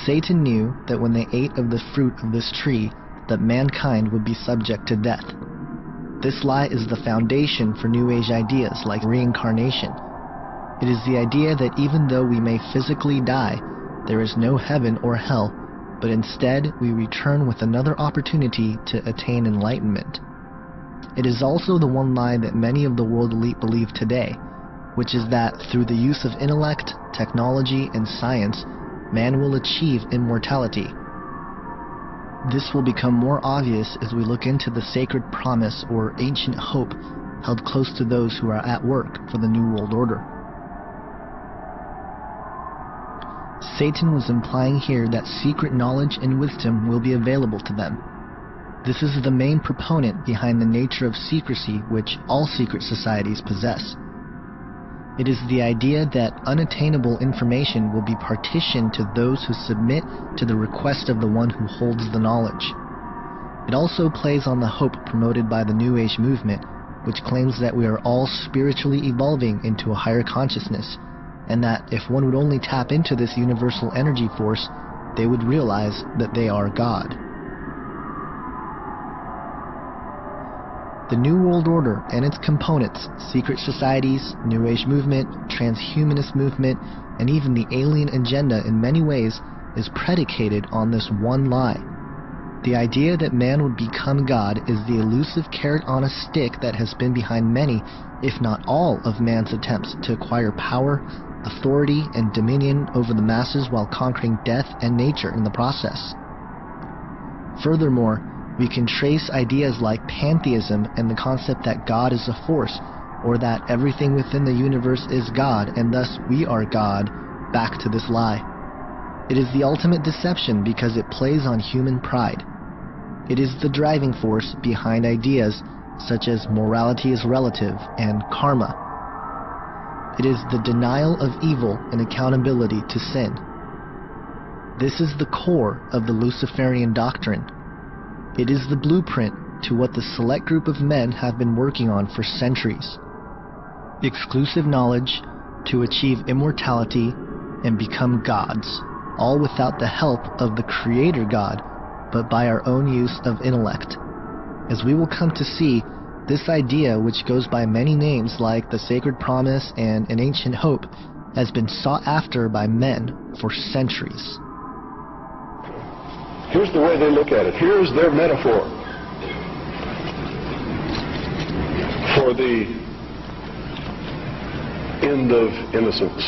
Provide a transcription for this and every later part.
Satan knew that when they ate of the fruit of this tree, that mankind would be subject to death. This lie is the foundation for New Age ideas like reincarnation. It is the idea that even though we may physically die, there is no heaven or hell, but instead we return with another opportunity to attain enlightenment. It is also the one lie that many of the world elite believe today, which is that through the use of intellect, technology, and science, man will achieve immortality. This will become more obvious as we look into the sacred promise or ancient hope held close to those who are at work for the New World Order. Satan was implying here that secret knowledge and wisdom will be available to them. This is the main proponent behind the nature of secrecy which all secret societies possess. It is the idea that unattainable information will be partitioned to those who submit to the request of the one who holds the knowledge. It also plays on the hope promoted by the New Age movement, which claims that we are all spiritually evolving into a higher consciousness, and that if one would only tap into this universal energy force, they would realize that they are God. The New World Order and its components, secret societies, New Age movement, transhumanist movement, and even the alien agenda in many ways is predicated on this one lie. The idea that man would become God is the elusive carrot on a stick that has been behind many, if not all, of man's attempts to acquire power, authority, and dominion over the masses while conquering death and nature in the process. Furthermore, we can trace ideas like pantheism and the concept that God is a force, or that everything within the universe is God and thus we are God, back to this lie. It is the ultimate deception because it plays on human pride. It is the driving force behind ideas such as morality is relative and karma. It is the denial of evil and accountability to sin. This is the core of the Luciferian doctrine. It is the blueprint to what the select group of men have been working on for centuries. Exclusive knowledge to achieve immortality and become gods, all without the help of the Creator God, but by our own use of intellect. As we will come to see, this idea, which goes by many names like the Sacred Promise and an Ancient Hope, has been sought after by men for centuries. Here's the way they look at it. Here's their metaphor for the end of innocence.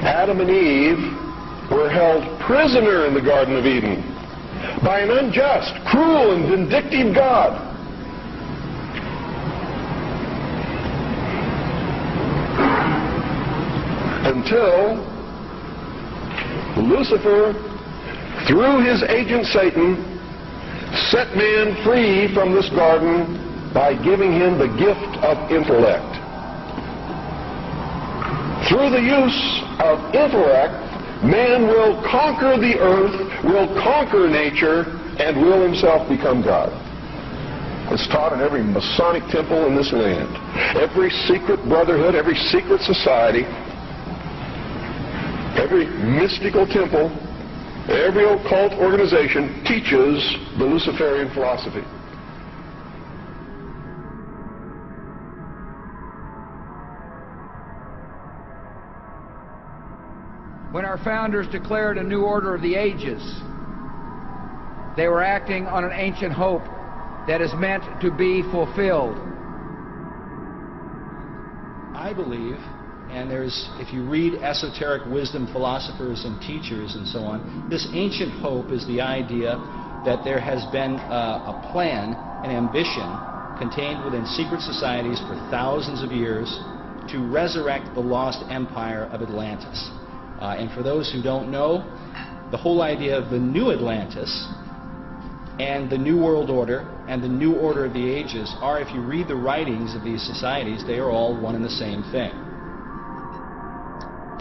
Adam and Eve were held prisoner in the Garden of Eden by an unjust, cruel, and vindictive God. Until Lucifer, through his agent Satan, set man free from this garden by giving him the gift of intellect. Through the use of intellect, man will conquer the earth, will conquer nature, and will himself become God. It's taught in every Masonic temple in this land. Every secret brotherhood, every secret society, every mystical temple, every occult organization teaches the Luciferian philosophy. When our founders declared a new order of the ages, they were acting on an ancient hope that is meant to be fulfilled. I believe, and if you read esoteric wisdom philosophers and teachers and so on, this ancient hope is the idea that there has been a plan, an ambition contained within secret societies for thousands of years to resurrect the lost empire of Atlantis. And for those who don't know, the whole idea of the new Atlantis and the New World Order and the New Order of the Ages are, if you read the writings of these societies, they are all one and the same thing.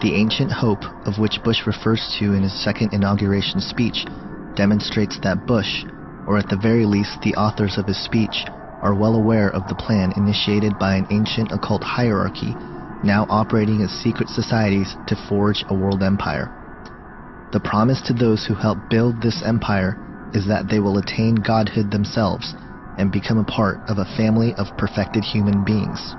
The ancient hope, of which Bush refers to in his second inauguration speech, demonstrates that Bush, or at the very least the authors of his speech, are well aware of the plan initiated by an ancient occult hierarchy now operating as secret societies to forge a world empire. The promise to those who help build this empire is that they will attain godhood themselves and become a part of a family of perfected human beings.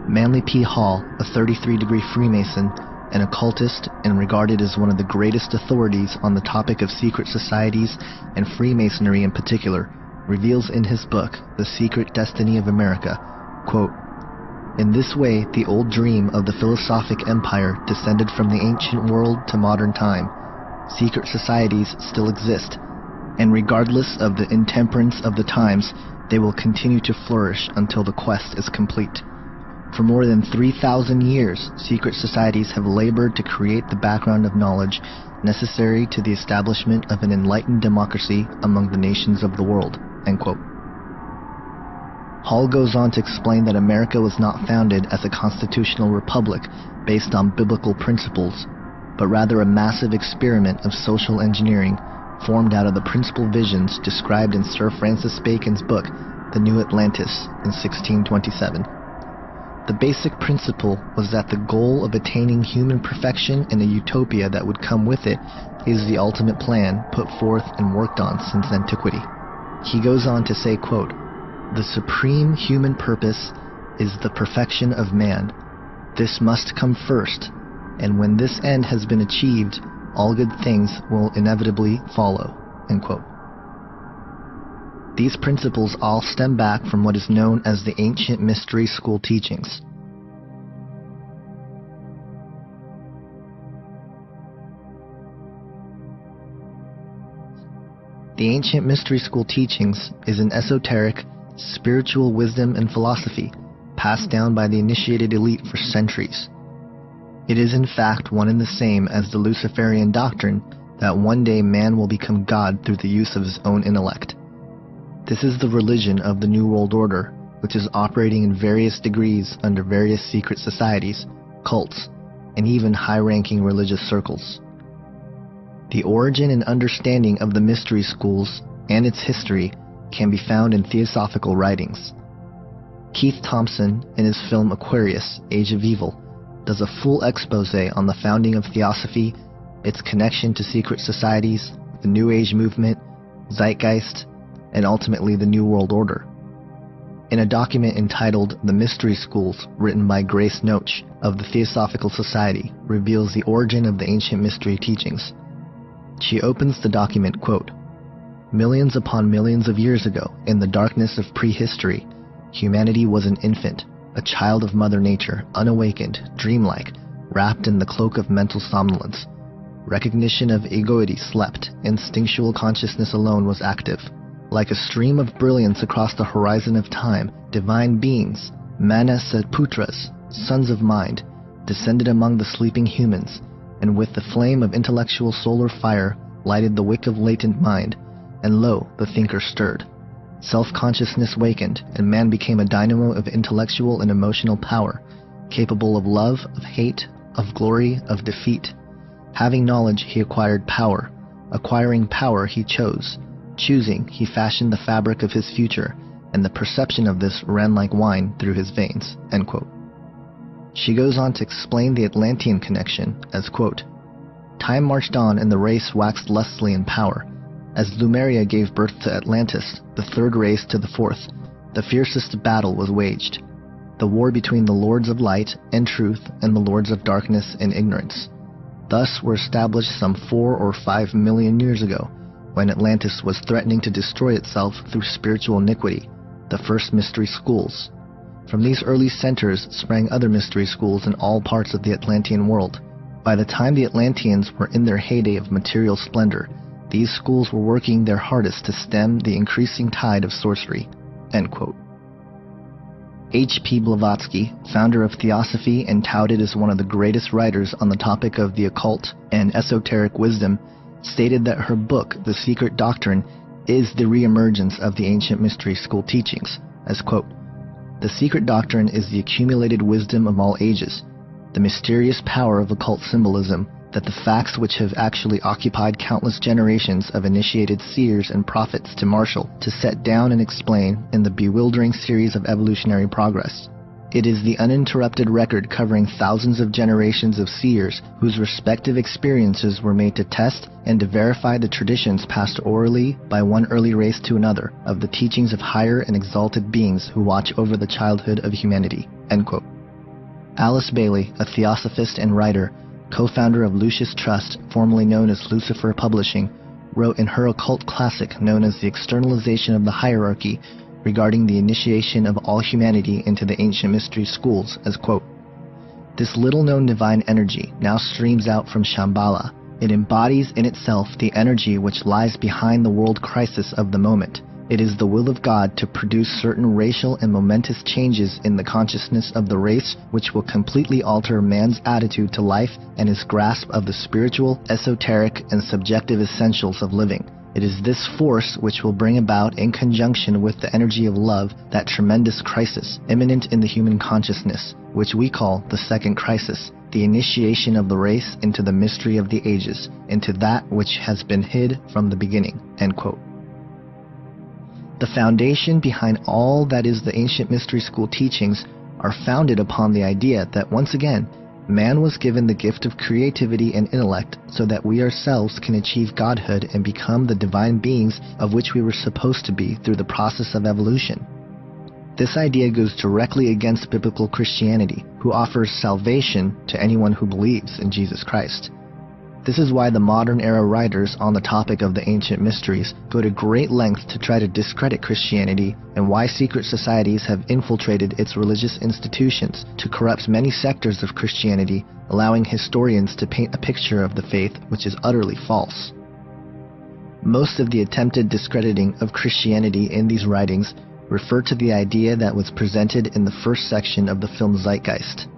Manly P. Hall, a 33-degree Freemason, an occultist, and regarded as one of the greatest authorities on the topic of secret societies and Freemasonry in particular, reveals in his book, The Secret Destiny of America, quote, "In this way, the old dream of the philosophic empire descended from the ancient world to modern time. Secret societies still exist, and regardless of the intemperance of the times, they will continue to flourish until the quest is complete. For more than 3,000 years, secret societies have labored to create the background of knowledge necessary to the establishment of an enlightened democracy among the nations of the world." End quote. Hall goes on to explain that America was not founded as a constitutional republic based on biblical principles, but rather a massive experiment of social engineering formed out of the principal visions described in Sir Francis Bacon's book, The New Atlantis, in 1627. The basic principle was that the goal of attaining human perfection and a utopia that would come with it is the ultimate plan put forth and worked on since antiquity. He goes on to say, quote, "The supreme human purpose is the perfection of man. This must come first, and when this end has been achieved, all good things will inevitably follow." End quote. These principles all stem back from what is known as the ancient mystery school teachings. The ancient mystery school teachings is an esoteric, spiritual wisdom and philosophy passed down by the initiated elite for centuries. It is in fact one and the same as the Luciferian doctrine that one day man will become God through the use of his own intellect. This is the religion of the New World Order, which is operating in various degrees under various secret societies, cults, and even high-ranking religious circles. The origin and understanding of the mystery schools and its history can be found in theosophical writings. Keith Thompson, in his film Aquarius, Age of Evil, does a full expose on the founding of theosophy, its connection to secret societies, the New Age movement, Zeitgeist, and ultimately the New World Order. In a document entitled The Mystery Schools, written by Grace Noach of the Theosophical Society, reveals the origin of the ancient mystery teachings. She opens the document, quote, "Millions upon millions of years ago, in the darkness of prehistory, humanity was an infant, a child of Mother Nature, unawakened, dreamlike, wrapped in the cloak of mental somnolence. Recognition of egoity slept, instinctual consciousness alone was active. Like a stream of brilliance across the horizon of time, divine beings, Manasaputras, sons of mind, descended among the sleeping humans, and with the flame of intellectual solar fire lighted the wick of latent mind, and lo, the thinker stirred. Self-consciousness wakened, and man became a dynamo of intellectual and emotional power, capable of love, of hate, of glory, of defeat. Having knowledge, he acquired power. Acquiring power, he chose. Choosing, he fashioned the fabric of his future, and the perception of this ran like wine through his veins." End quote. She goes on to explain the Atlantean connection as, quote, "Time marched on and the race waxed lustily in power. As Lemuria gave birth to Atlantis, the third race to the fourth, the fiercest battle was waged. The war between the Lords of Light and Truth and the Lords of Darkness and Ignorance. Thus were established some 4 or 5 million years ago, when Atlantis was threatening to destroy itself through spiritual iniquity, the first mystery schools. From these early centers sprang other mystery schools in all parts of the Atlantean world. By the time the Atlanteans were in their heyday of material splendor, these schools were working their hardest to stem the increasing tide of sorcery." End quote. H.P. Blavatsky, founder of Theosophy and touted as one of the greatest writers on the topic of the occult and esoteric wisdom, stated that her book, The Secret Doctrine, is the reemergence of the ancient mystery school teachings, as, quote, "The secret doctrine is the accumulated wisdom of all ages, the mysterious power of occult symbolism, that the facts which have actually occupied countless generations of initiated seers and prophets to marshal, to set down and explain in the bewildering series of evolutionary progress. It is the uninterrupted record covering thousands of generations of seers whose respective experiences were made to test and to verify the traditions passed orally by one early race to another of the teachings of higher and exalted beings who watch over the childhood of humanity." End quote. Alice Bailey, a theosophist and writer, co-founder of Lucis Trust, formerly known as Lucifer Publishing, wrote in her occult classic known as The Externalization of the Hierarchy regarding the initiation of all humanity into the ancient mystery schools as, quote, "This little-known divine energy now streams out from Shambhala. It embodies in itself the energy which lies behind the world crisis of the moment. It is the will of God to produce certain racial and momentous changes in the consciousness of the race which will completely alter man's attitude to life and his grasp of the spiritual, esoteric, and subjective essentials of living. It is this force which will bring about, in conjunction with the energy of love, that tremendous crisis, imminent in the human consciousness, which we call the second crisis, the initiation of the race into the mystery of the ages, into that which has been hid from the beginning." End quote. The foundation behind all that is the ancient mystery school teachings are founded upon the idea that, once again, man was given the gift of creativity and intellect so that we ourselves can achieve godhood and become the divine beings of which we were supposed to be through the process of evolution. This idea goes directly against biblical Christianity, who offers salvation to anyone who believes in Jesus Christ. This is why the modern era writers on the topic of the ancient mysteries go to great lengths to try to discredit Christianity, and why secret societies have infiltrated its religious institutions to corrupt many sectors of Christianity, allowing historians to paint a picture of the faith which is utterly false. Most of the attempted discrediting of Christianity in these writings refer to the idea that was presented in the first section of the film Zeitgeist.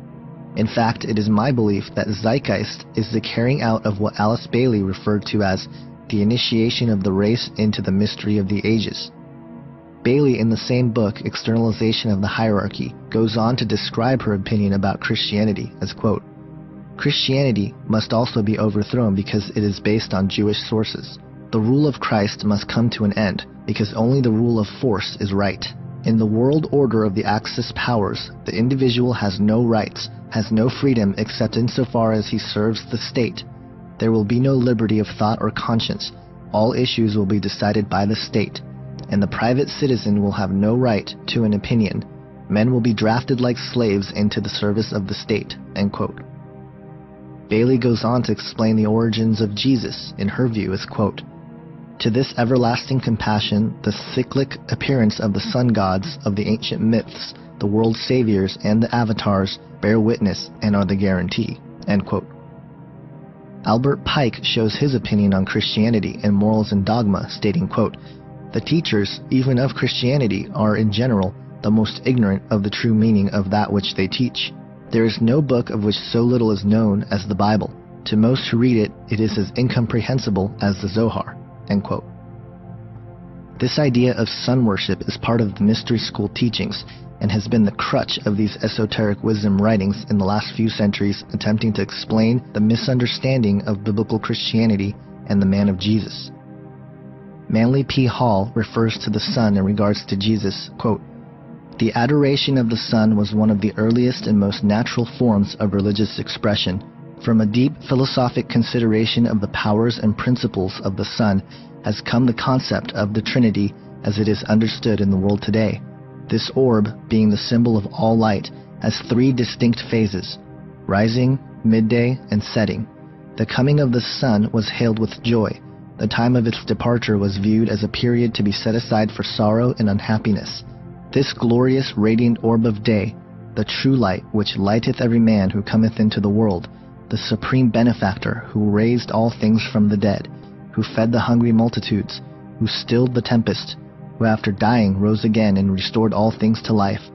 In fact, it is my belief that Zeitgeist is the carrying out of what Alice Bailey referred to as the initiation of the race into the mystery of the ages. Bailey, in the same book, Externalization of the Hierarchy, goes on to describe her opinion about Christianity as, quote, "Christianity must also be overthrown because it is based on Jewish sources. The rule of Christ must come to an end because only the rule of force is right. In the world order of the Axis powers, the individual has no rights, has no freedom except insofar as he serves the state. There will be no liberty of thought or conscience. All issues will be decided by the state, and the private citizen will have no right to an opinion. Men will be drafted like slaves into the service of the state." End quote. Bailey goes on to explain the origins of Jesus, in her view, as, quote, "To this everlasting compassion, the cyclic appearance of the sun gods of the ancient myths, the world's saviors and the avatars, bear witness and are the guarantee." End quote. Albert Pike shows his opinion on Christianity in Morals and Dogma, stating, quote, "The teachers, even of Christianity, are in general the most ignorant of the true meaning of that which they teach. There is no book of which so little is known as the Bible. To most who read it, it is as incomprehensible as the Zohar." End quote. This idea of sun worship is part of the mystery school teachings and has been the crutch of these esoteric wisdom writings in the last few centuries, attempting to explain the misunderstanding of biblical Christianity and the man of Jesus. Manly P. Hall refers to the sun in regards to Jesus, quote, "The adoration of the sun was one of the earliest and most natural forms of religious expression. From a deep philosophic consideration of the powers and principles of the sun has come the concept of the Trinity as it is understood in the world today. This orb, being the symbol of all light, has three distinct phases: rising, midday, and setting. The coming of the sun was hailed with joy. The time of its departure was viewed as a period to be set aside for sorrow and unhappiness. This glorious radiant orb of day, the true light which lighteth every man who cometh into the world, the supreme benefactor who raised all things from the dead, who fed the hungry multitudes, who stilled the tempest, who after dying rose again and restored all things to life.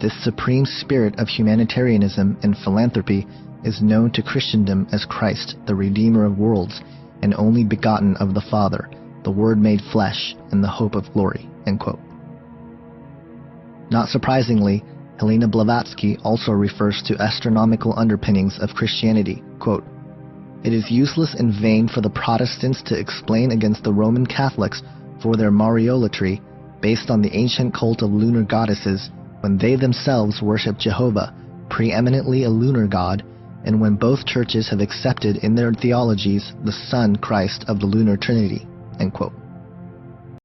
This supreme spirit of humanitarianism and philanthropy is known to Christendom as Christ, the Redeemer of worlds, and only begotten of the Father, the Word made flesh, and the hope of glory." End quote. Not surprisingly, Helena Blavatsky also refers to astronomical underpinnings of Christianity, quote, "It is useless and vain for the Protestants to explain against the Roman Catholics for their Mariolatry, based on the ancient cult of lunar goddesses, when they themselves worship Jehovah, preeminently a lunar god, and when both churches have accepted in their theologies the Son Christ of the lunar Trinity." End quote.